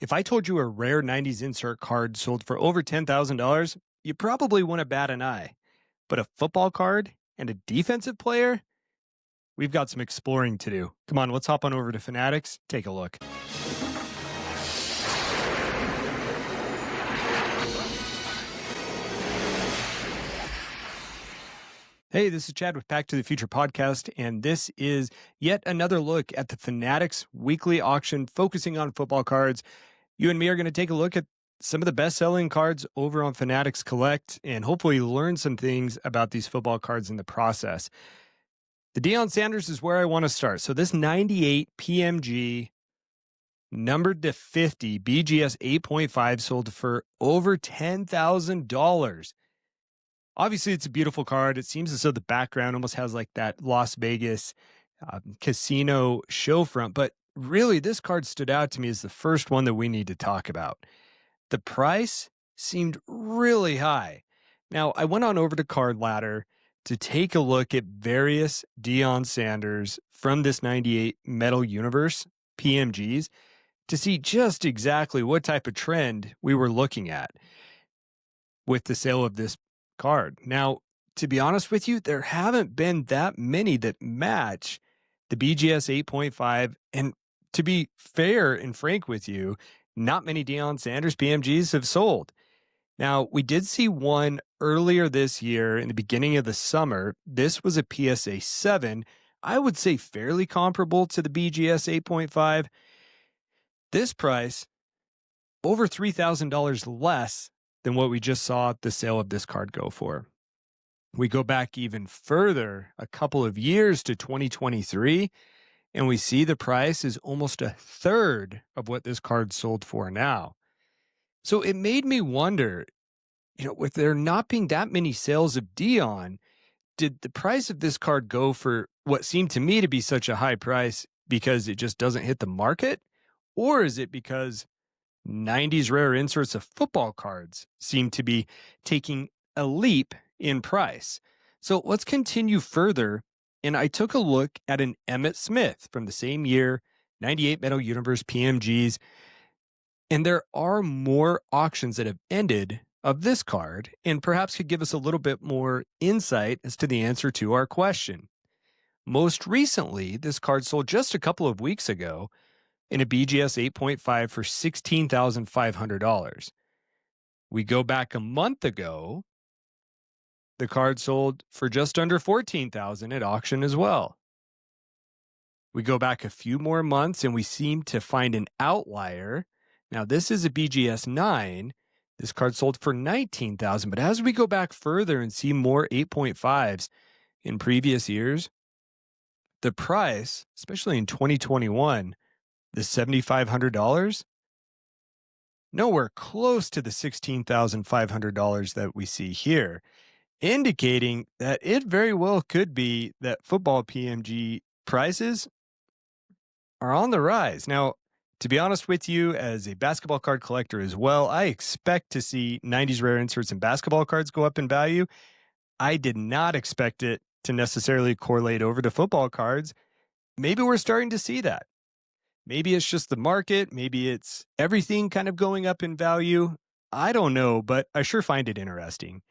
If I told you a rare 90s insert card sold for over $10,000, you probably wouldn't bat an eye. But a football card and a defensive player? We've got some exploring to do. Come on, let's hop on over to Fanatics, take a look. Hey, this is Chad with Back to the Future podcast, and this is yet another look at the Fanatics weekly auction focusing on football cards. You and me are going to take a look at some of the best-selling cards over on Fanatics Collect and hopefully learn some things about these football cards in the process. The Deion Sanders is where I want to start. So this 98 PMG numbered to 50 BGS 8.5 sold for over $10,000. Obviously, it's a beautiful card. It seems as though the background almost has like that Las Vegas casino show front. But really, this card stood out to me as the first one that we need to talk about. The price seemed really high. Now, I went on over to Card Ladder to take a look at various Deion Sanders from this 98 Metal Universe PMGs to see just exactly what type of trend we were looking at with the sale of this card. Now, to be honest with you, there haven't been that many that match the BGS 8.5. And to be fair and frank with you, not many Deion Sanders PMGs have sold. Now, we did see one earlier this year in the beginning of the summer. This was a PSA 7. I would say fairly comparable to the BGS 8.5. This price, over $3,000 less than what we just saw the sale of this card go for. We go back even further, a couple of years to 2023, and we see the price is almost a third of what this card sold for now. So it made me wonder, with there not being that many sales of Deion, did the price of this card go for what seemed to me to be such a high price because it just doesn't hit the market? Or is it because 90s rare inserts of football cards seem to be taking a leap in price? So let's continue further. And I took a look at an Emmitt Smith from the same year, 98 Metal Universe PMGs. And there are more auctions that have ended of this card and perhaps could give us a little bit more insight as to the answer to our question. Most recently, this card sold just a couple of weeks ago in a BGS 8.5 for $16,500. We go back a month ago, the card sold for just under $14,000 at auction as well. We go back a few more months and we seem to find an outlier. Now, this is a BGS 9. This card sold for $19,000. But as we go back further and see more 8.5s in previous years, the price, especially in 2021, the $7,500, nowhere close to the $16,500 that we see here, indicating that it very well could be that football PMG prices are on the rise. Now, to be honest with you, as a basketball card collector as well, I expect to see 90s rare inserts and basketball cards go up in value. I did not expect it to necessarily correlate over to football cards. Maybe we're starting to see that. Maybe it's just the market. Maybe it's everything kind of going up in value. I don't know, but I sure find it interesting.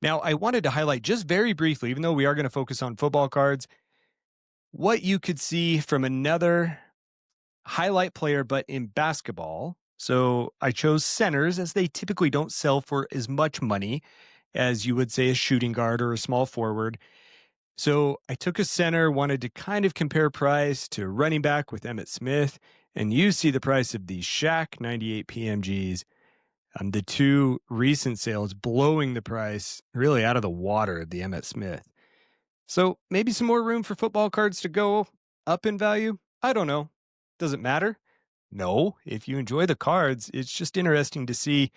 Now, I wanted to highlight just very briefly, even though we are going to focus on football cards, what you could see from another highlight player, but in basketball. So I chose centers as they typically don't sell for as much money as you would say a shooting guard or a small forward. So I took a center, wanted to kind of compare price to running back with Emmitt Smith, and you see the price of these Shaq 98 PMGs, the two recent sales blowing the price really out of the water of the Emmitt Smith. So maybe some more room for football cards to go up in value? I don't know. Does it matter? No. If you enjoy the cards, it's just interesting to see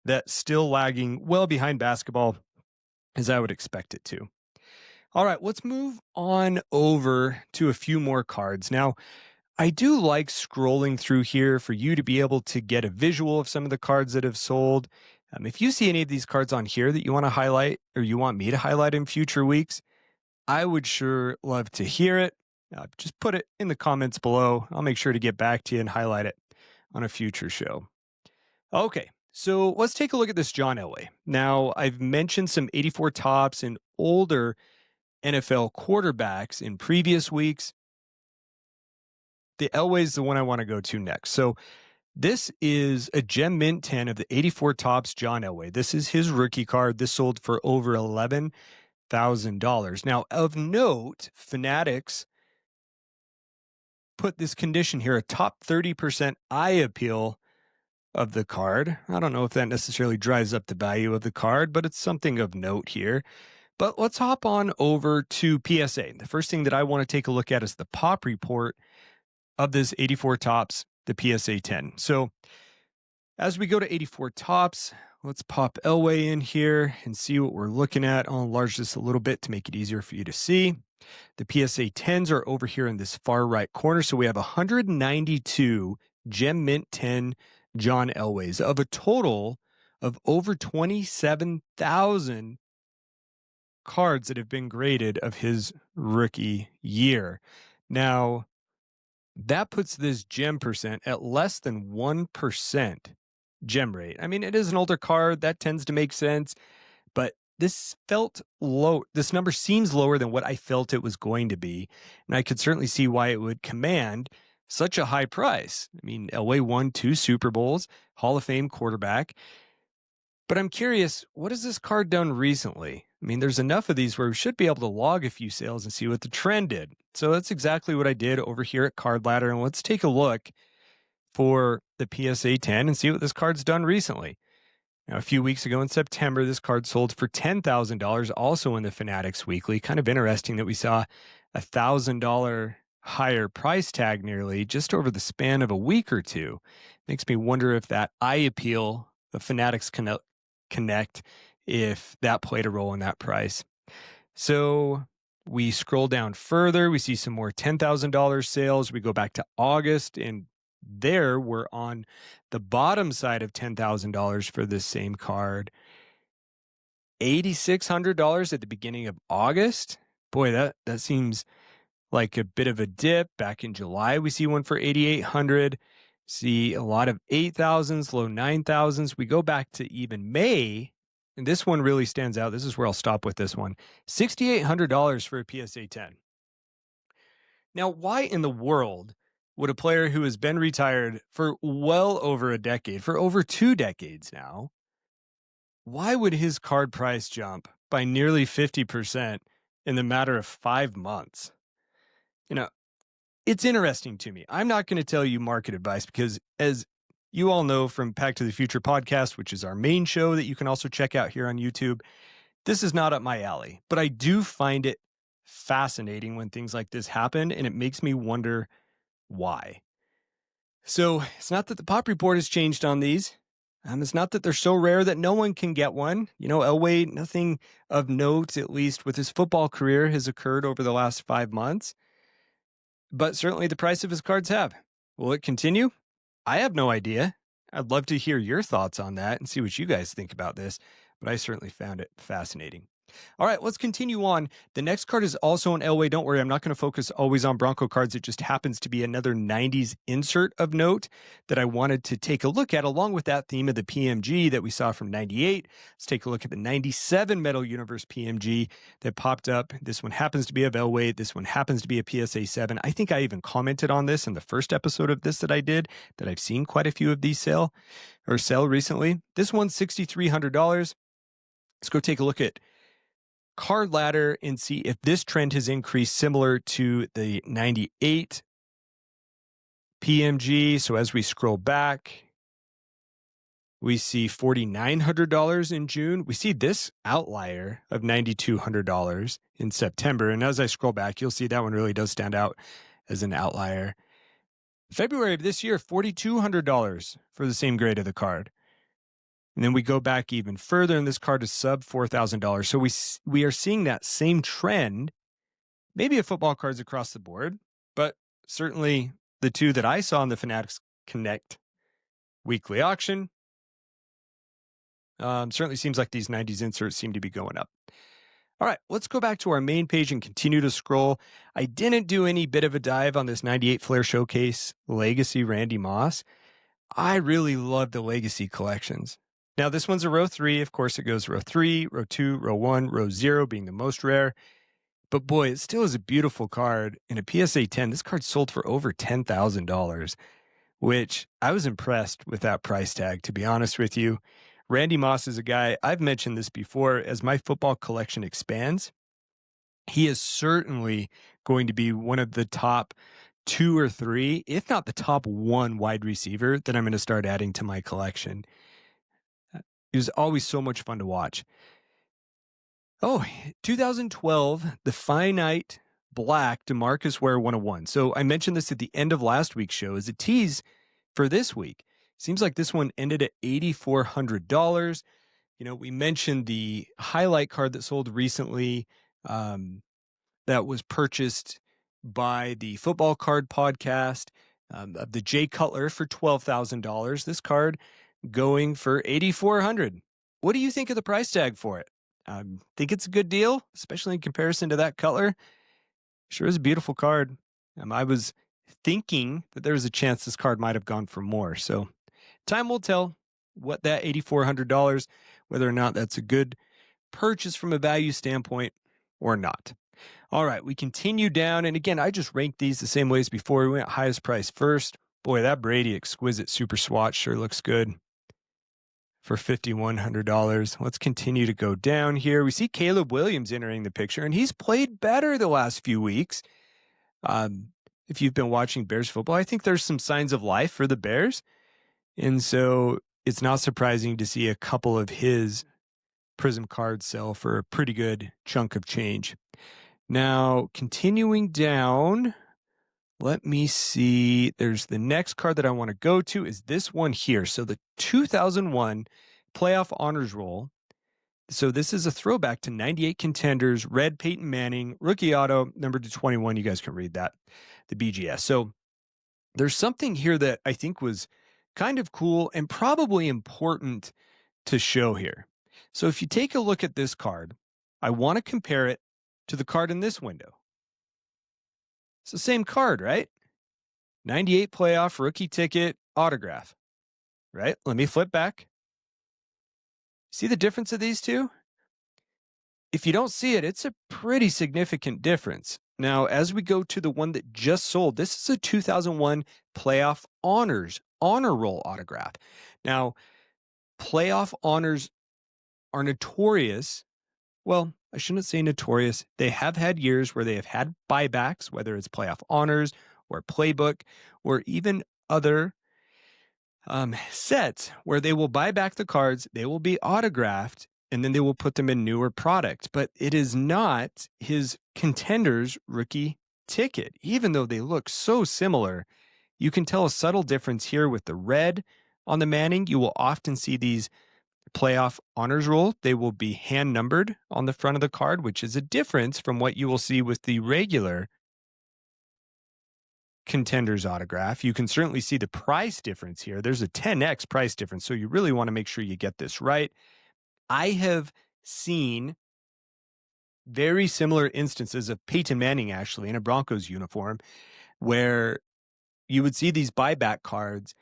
that still lagging well behind basketball as I would expect it to. All right, let's move on over to a few more cards. Now, I do like scrolling through here for you to be able to get a visual of some of the cards that have sold. If you see any of these cards on here that you want to highlight or you want me to highlight in future weeks, I would sure love to hear it. Just put it in the comments below. I'll make sure to get back to you and highlight it. on a future show. Okay, so let's take a look at this John Elway. Now, I've mentioned some 84 tops and older NFL quarterbacks in previous weeks. The Elway is the one I want to go to next. So this is a Gem Mint 10 of the 84 tops John Elway. This is his rookie card. This sold for over $11,000. Now, of note, Fanatics put this condition here, a top 30% eye appeal of the card. I don't know if that necessarily drives up the value of the card, but it's something of note here. But let's hop on over to PSA. The first thing that I want to take a look at is the pop report of this 84 tops, the PSA 10. So as we go to 84 tops, let's pop Elway in here and see what we're looking at. I'll enlarge this a little bit to make it easier for you to see. The PSA 10s are over here in this far right corner. So we have 192 Gem Mint 10 John Elways of a total of over 27,000 cards that have been graded of his rookie year. Now, that puts this gem percent at less than 1% gem rate. I mean, it is an older card. That tends to make sense. But this felt low. This number seems lower than what I felt it was going to be. And I could certainly see why it would command such a high price. I mean, Elway won 2 Super Bowls, Hall of Fame quarterback. But I'm curious, what has this card done recently? I mean, there's enough of these where we should be able to log a few sales and see what the trend did. So that's exactly what I did over here at Card Ladder. And let's take a look for the PSA 10 and see what this card's done recently. Now, a few weeks ago in September, this card sold for $10,000, also in the Fanatics Weekly. Kind of interesting that we saw a $1,000 higher price tag nearly just over the span of a week or two. Makes me wonder if that eye appeal, the Fanatics Connect, if that played a role in that price. So we scroll down further, we see some more $10,000 sales. We go back to August, and there we're on the bottom side of $10,000 for this same card. $8,600 at the beginning of August. Boy, that seems like a bit of a dip. Back in July, we see one for $8,800. See a lot of 8,000s, low 9,000s. We go back to even May, and this one really stands out. This is where I'll stop with this one. $6,800 for a PSA 10. Now, why in the world would a player who has been retired for well over a decade, for over 2 decades now, why would his card price jump by nearly 50% in the matter of 5 months? You know, it's interesting to me. I'm not going to tell you market advice because, as you all know from Pack to the Future podcast, which is our main show that you can also check out here on YouTube, this is not up my alley. But I do find it fascinating when things like this happen, and it makes me wonder why. So it's not that the pop report has changed on these. It's not that they're so rare that no one can get one. You know, Elway, nothing of note, at least with his football career, has occurred over the last 5 months. But certainly the price of his cards have. Will it continue? I have no idea. I'd love to hear your thoughts on that and see what you guys think about this, but I certainly found it fascinating. All right, let's continue on. The next card is also an Elway. Don't worry, I'm not going to focus always on Bronco cards. It just happens to be another 90s insert of note that I wanted to take a look at, along with that theme of the PMG that we saw from 98. Let's take a look at the 97 Metal Universe PMG that popped up. This one happens to be of Elway. This one happens to be a PSA 7. I think I even commented on this in the first episode of this that I did, that I've seen quite a few of these sell recently. This one's $6,300. Let's go take a look at Card Ladder and see if this trend has increased similar to the 98 PMG. So as we scroll back, we see $4,900 in June. We see this outlier of $9,200 in September. And as I scroll back, you'll see that one really does stand out as an outlier. February of this year, $4,200 for the same grade of the card. And then we go back even further, and this card is sub $4,000. So we are seeing that same trend, maybe of football cards across the board, but certainly the two that I saw in the Fanatics Connect weekly auction, certainly seems like these 90s inserts seem to be going up. All right, let's go back to our main page and continue to scroll. I didn't do any bit of a dive on this 98 Flair Showcase Legacy Randy Moss. I really love the legacy collections. Now, this one's a row three. Of course, it goes row three, row two, row one, row zero being the most rare. But boy, it still is a beautiful card. In a PSA 10, this card sold for over $10,000, which I was impressed with that price tag, to be honest with you. Randy Moss is a guy, I've mentioned this before, as my football collection expands, he is certainly going to be one of the top two or three, if not the top one wide receiver that I'm going to start adding to my collection. He was always so much fun to watch. Oh, 2012, the finite black DeMarcus Ware 101. So I mentioned this at the end of last week's show as a tease for this week. Seems like this one ended at $8,400. We mentioned the highlight card that sold recently that was purchased by the Football Card Podcast of the Jay Cutler for $12,000. This card going for $8,400. What do you think of the price tag for it? Think it's a good deal, especially in comparison to that Cutler. Sure is a beautiful card. I was thinking that there was a chance this card might have gone for more. So time will tell what that $8,400, whether or not that's a good purchase from a value standpoint or not. All right, we continue down. And again, I just ranked these the same way as before. We went highest price first. Boy, that Brady Exquisite Super Swatch sure looks good for $5,100. Let's continue to go down here. We see Caleb Williams entering the picture, and he's played better the last few weeks. If you've been watching Bears football, I think there's some signs of life for the Bears. And so it's not surprising to see a couple of his Prism cards sell for a pretty good chunk of change. Now, continuing down, let me see. There's the next card that I want to go to is this one here. So the 2001 Playoff Honors Roll. So this is a throwback to 98 contenders, red Peyton Manning, rookie auto, number to 21. You guys can read that, the BGS. So there's something here that I think was kind of cool and probably important to show here. So if you take a look at this card, I want to compare it to the card in this window. It's the same card, right? 98 playoff rookie ticket autograph, right? Let me flip back. See the difference of these two? If you don't see it, it's a pretty significant difference. Now, as we go to the one that just sold, this is a 2001 Playoff Honors Honor Roll autograph. Now, Playoff Honors are notorious. Well, I shouldn't say notorious. They have had years where they have had buybacks, whether it's Playoff Honors or Playbook or even other sets where they will buy back the cards, they will be autographed, and then they will put them in newer product. But it is not his Contenders rookie ticket. Even though they look so similar, you can tell a subtle difference here with the red on the Manning. You will often see these Playoff Honors Roll. They will be hand numbered on the front of the card, which is a difference from what you will see with the regular Contenders autograph. You can certainly see the price difference here. There's a 10x price difference, so you really want to make sure you get this right. I have seen very similar instances of Peyton Manning actually in a Broncos uniform where you would see these buyback cards,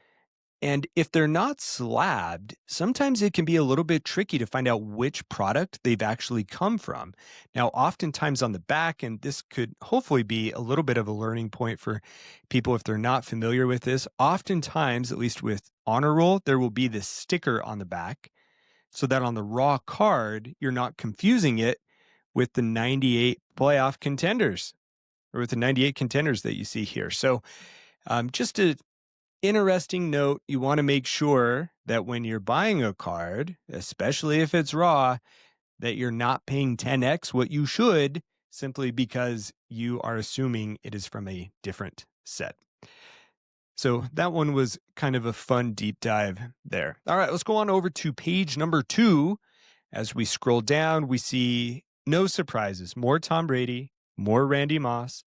and if they're not slabbed, sometimes it can be a little bit tricky to find out which product they've actually come from. Now, oftentimes on the back, and this could hopefully be a little bit of a learning point for people if they're not familiar with this, oftentimes, at least with Honor Roll, there will be this sticker on the back so that on the raw card, you're not confusing it with the 98 playoff contenders or with the 98 contenders that you see here. So just a interesting note, you want to make sure that when you're buying a card, especially if it's raw, that you're not paying 10x what you should simply because you are assuming it is from a different set. So that one was kind of a fun deep dive there. All right, let's go on over to page number 2. As we scroll down, we see no surprises. More Tom Brady, more Randy Moss.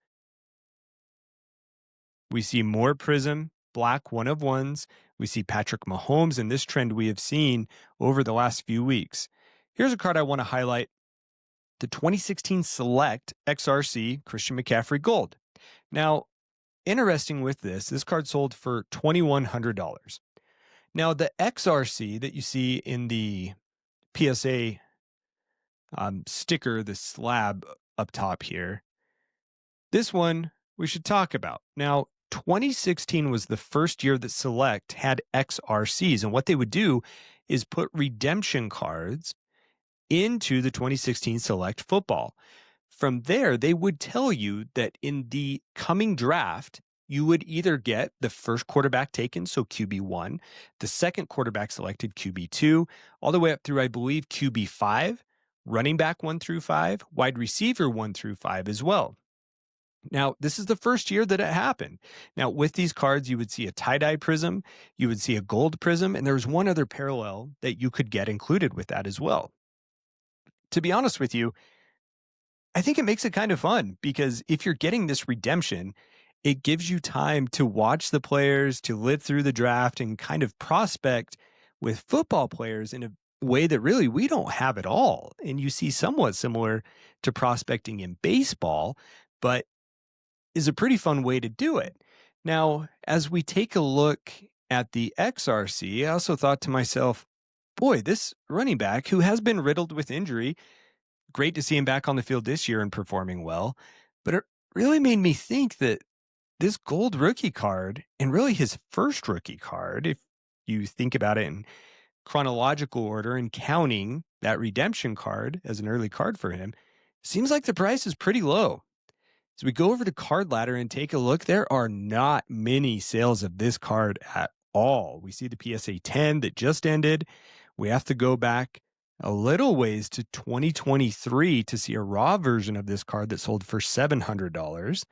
We see more Prism, black one of ones. We see Patrick Mahomes, and this trend we have seen over the last few weeks. Here's a card I want to highlight. The 2016 Select XRC Christian McCaffrey Gold. Now, interesting with this card sold for $2,100. Now, the XRC that you see in the PSA sticker, the slab up top here, this one we should talk about. Now, 2016 was the first year that Select had XRCs, and what they would do is put redemption cards into the 2016 Select football. From there, they would tell you that in the coming draft, you would either get the first quarterback taken, so QB1, the second quarterback selected, QB2, all the way up through, I believe, QB5, running back 1 through 5, wide receiver 1 through 5 as well. Now, this is the first year that it happened. Now, with these cards, you would see a tie-dye prism, you would see a gold prism, and there was one other parallel that you could get included with that as well. To be honest with you, I think it makes it kind of fun because if you're getting this redemption, it gives you time to watch the players, to live through the draft and kind of prospect with football players in a way that really we don't have at all. And you see somewhat similar to prospecting in baseball, but is a pretty fun way to do it. Now, as we take a look at the XRC, I also thought to myself, boy, this running back who has been riddled with injury, great to see him back on the field this year and performing well. But it really made me think that this gold rookie card, and really his first rookie card, if you think about it in chronological order and counting that redemption card as an early card for him, seems like the price is pretty low. As we go over to Card Ladder and take a look, there are not many sales of this card at all. We see the PSA 10 that just ended. We have to go back a little ways to 2023 to see a raw version of this card that sold for $700.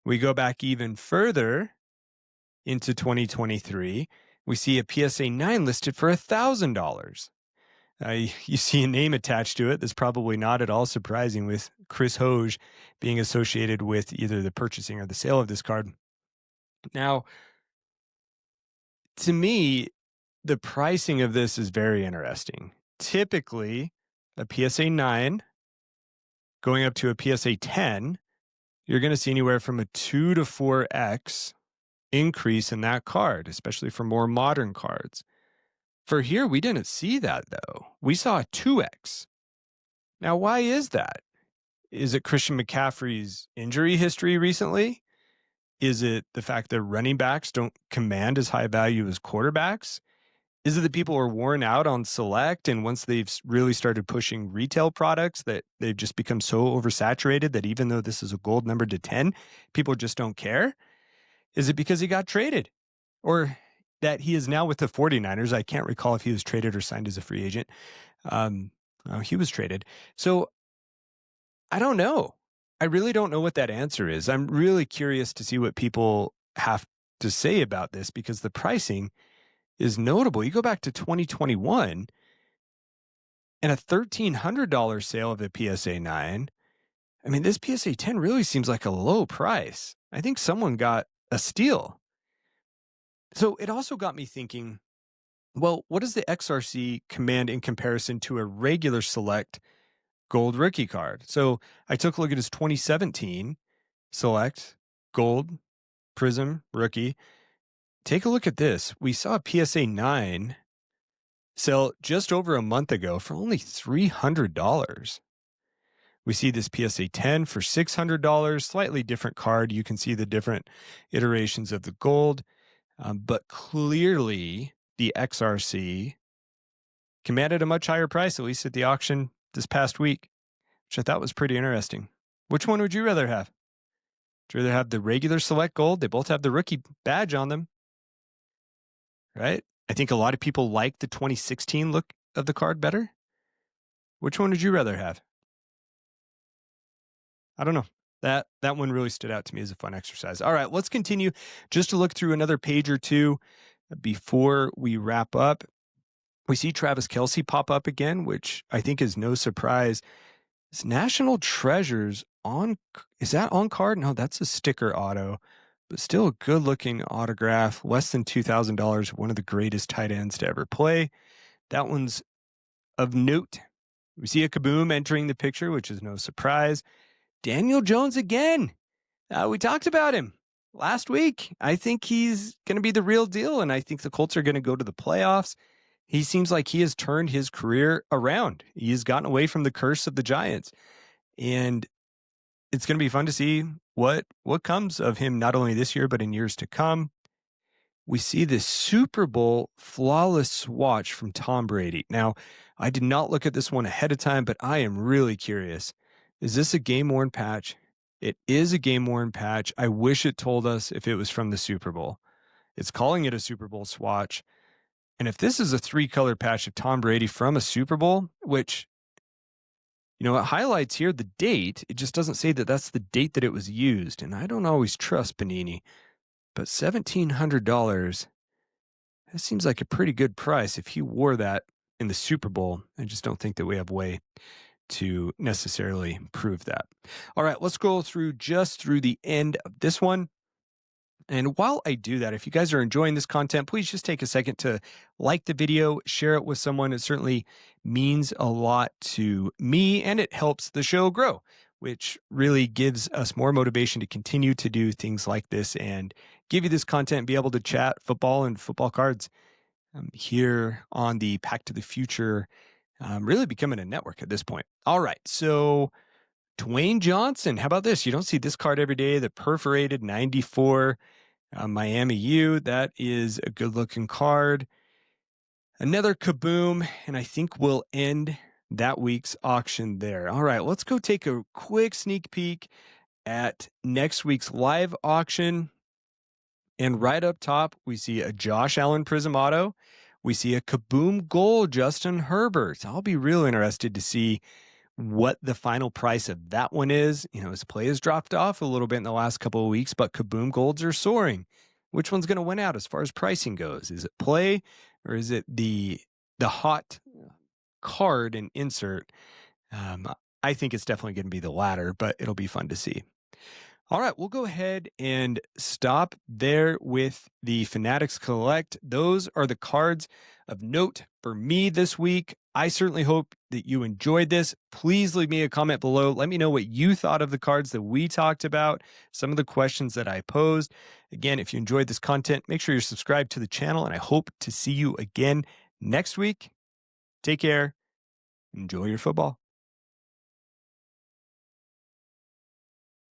We go back even further into 2023. We see a PSA 9 listed for $1,000. You see a name attached to it that's probably not at all surprising, with Chris Hoge being associated with either the purchasing or the sale of this card. Now, to me, the pricing of this is very interesting. Typically, a PSA 9 going up to a PSA 10, you're going to see anywhere from a 2 to 4x increase in that card, especially for more modern cards. For here, we didn't see that, though. We saw a 2x. Now, why is that? Is it Christian McCaffrey's injury history recently? Is it the fact that running backs don't command as high value as quarterbacks? Is it that people are worn out on Select, and once they've really started pushing retail products that they've just become so oversaturated that even though this is a gold number to 10, people just don't care? Is it because he got traded? Or that he is now with the 49ers? I can't recall if he was traded or signed as a free agent. He was traded. So I don't know. I really don't know what that answer is. I'm really curious to see what people have to say about this because the pricing is notable. You go back to 2021 and a $1,300 sale of a PSA 9. I mean, this PSA 10 really seems like a low price. I think someone got a steal. So it also got me thinking, well, what does the XRC command in comparison to a regular Select gold rookie card? So I took a look at his 2017 Select gold prism rookie. Take a look at this. We saw a PSA 9 sell just over a month ago for only $300. We see this PSA 10 for $600, slightly different card. You can see the different iterations of the gold. But clearly, the XRC commanded a much higher price, at least at the auction this past week, which I thought was pretty interesting. Which one would you rather have? Would you rather have the regular Select Gold? They both have the rookie badge on them, right? I think a lot of people like the 2016 look of the card better. Which one would you rather have? I don't know. That one really stood out to me as a fun exercise. All right, let's continue just to look through another page or two before we wrap up. We see Travis Kelce pop up again, which I think is no surprise. It's National Treasures on. Is that on card? No, that's a sticker auto, but still a good looking autograph. Less than $2,000. One of the greatest tight ends to ever play. That one's of note. We see a Kaboom entering the picture, which is no surprise. Daniel Jones again. We talked about him last week. I think he's going to be the real deal, and I think the Colts are going to go to the playoffs. He seems like he has turned his career around. He has gotten away from the curse of the Giants, and it's going to be fun to see what comes of him not only this year but in years to come. We see this Super Bowl flawless swatch from Tom Brady. Now, I did not look at this one ahead of time, but I am really curious. Is this a game worn patch? It is a game worn patch. I wish it told us if it was from the Super Bowl. It's calling it a Super Bowl swatch. And if this is a three-color patch of Tom Brady from a Super Bowl, which, it highlights here the date, it just doesn't say that that's the date that it was used. And I don't always trust Panini, but $1,700, that seems like a pretty good price if he wore that in the Super Bowl. I just don't think that we have a way to necessarily prove that. All right, let's go through the end of this one. And while I do that, if you guys are enjoying this content, please just take a second to like the video, share it with someone. It certainly means a lot to me, and it helps the show grow, which really gives us more motivation to continue to do things like this and give you this content and be able to chat football and football cards here on the Pack to the Future, really becoming a network at this point. All right, so Dwayne Johnson, how about this? You don't see this card every day, the perforated 94 Miami U. That is a good looking card. Another kaboom, and I think we'll end that week's auction there. All right, let's go take a quick sneak peek at next week's live auction. And right up top, we see a Josh Allen Prism Auto. We see a kaboom gold Justin Herbert. I'll be real interested to see what the final price of that one is. His play has dropped off a little bit in the last couple of weeks, but kaboom golds are soaring. Which one's going to win out as far as pricing goes? Is it play, or is it the hot card and insert? I think it's definitely going to be the latter, but it'll be fun to see. All right, we'll go ahead and stop there with the Fanatics Collect. Those are the cards of note for me this week. I certainly hope that you enjoyed this. Please leave me a comment below. Let me know what you thought of the cards that we talked about, some of the questions that I posed. Again, if you enjoyed this content, make sure you're subscribed to the channel, and I hope to see you again next week. Take care. Enjoy your football.